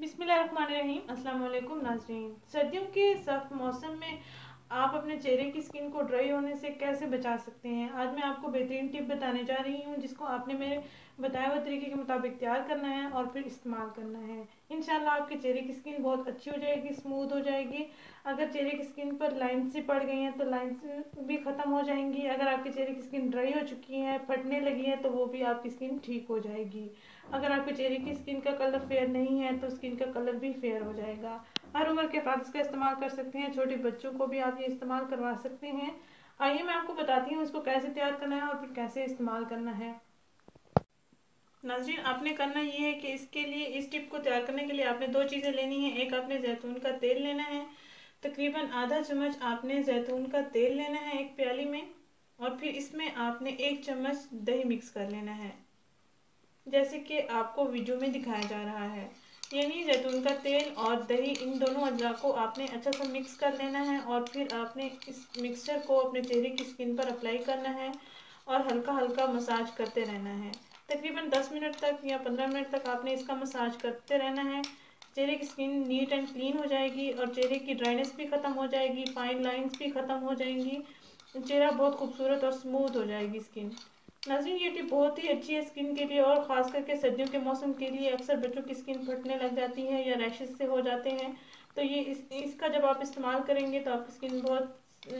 बिस्मिल्लाहिर्रहमानिर्रहीम। अस्सलाम वालेकुम नाज़रीन। सर्दियों के सख्त मौसम में आप अपने चेहरे की स्किन को ड्राई होने से कैसे बचा सकते हैं, आज मैं आपको बेहतरीन टिप बताने जा रही हूं, जिसको आपने मेरे बताए हुए तरीके के मुताबिक तैयार करना है और फिर इस्तेमाल करना है। इंशाल्लाह आपके चेहरे की स्किन बहुत अच्छी हो जाएगी, स्मूथ हो जाएगी। अगर चेहरे की स्किन पर लाइन्स सी पड़ गई हैं तो लाइन्स भी ख़त्म हो जाएंगी। अगर आपके चेहरे की स्किन ड्राई हो चुकी है, फटने लगी है, तो वो भी आपकी स्किन ठीक हो जाएगी। अगर आपके चेहरे की स्किन का कलर फेयर नहीं है तो स्किन का कलर भी फेयर हो जाएगा। हर उम्र के अफराद इसका इस्तेमाल कर सकते हैं, छोटे बच्चों को भी आप ये इस्तेमाल करवा सकते हैं। आइए मैं आपको बताती हूँ इसको कैसे तैयार करना है और फिर कैसे इस्तेमाल करना है। नाज़रीन, आपने करना ये है कि इसके लिए, इस टिप को तैयार करने के लिए आपने दो चीज़ें लेनी है। एक आपने जैतून का तेल लेना है, तकरीबन आधा चम्मच आपने जैतून का तेल लेना है एक प्याली में, और फिर इसमें आपने 1 चम्मच दही मिक्स कर लेना है, जैसे कि आपको वीडियो में दिखाया जा रहा है। यानी जैतून का तेल और दही, इन दोनों अज्जा को आपने अच्छा सा मिक्स कर लेना है और फिर आपने इस मिक्सचर को अपने चेहरे की स्किन पर अप्लाई करना है और हल्का हल्का मसाज करते रहना है। तकरीबन 10 मिनट तक या 15 मिनट तक आपने इसका मसाज करते रहना है। चेहरे की स्किन नीट एंड क्लीन हो जाएगी और चेहरे की ड्राइनेस भी ख़त्म हो जाएगी, फाइन लाइंस भी ख़त्म हो जाएंगी, चेहरा बहुत खूबसूरत और स्मूथ हो जाएगी स्किन। नाज़रीन, ये टिप बहुत ही अच्छी है स्किन के लिए, और ख़ास करके सर्दियों के मौसम के लिए। अक्सर बच्चों की स्किन फटने लग जाती है या रैशेस से हो जाते हैं, तो ये इसका जब आप इस्तेमाल करेंगे तो आपकी स्किन बहुत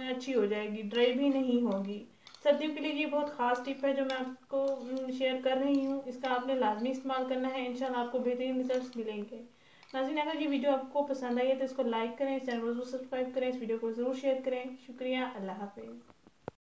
अच्छी हो जाएगी, ड्राई भी नहीं होगी। सर्दियों के लिए ये बहुत ख़ास टिप है जो मैं आपको शेयर कर रही हूँ। इसका आपने लाजमी इस्तेमाल करना है, इंशाल्लाह आपको बेहतरीन रिजल्ट मिलेंगे। नाज़रीन, अगर ये वीडियो आपको पसंद आई है तो इसको लाइक करें, इस चैनल को ज़रूर सब्सक्राइब करें, इस वीडियो को ज़रूर शेयर करें। शुक्रिया, अल्लाह हाफिज़।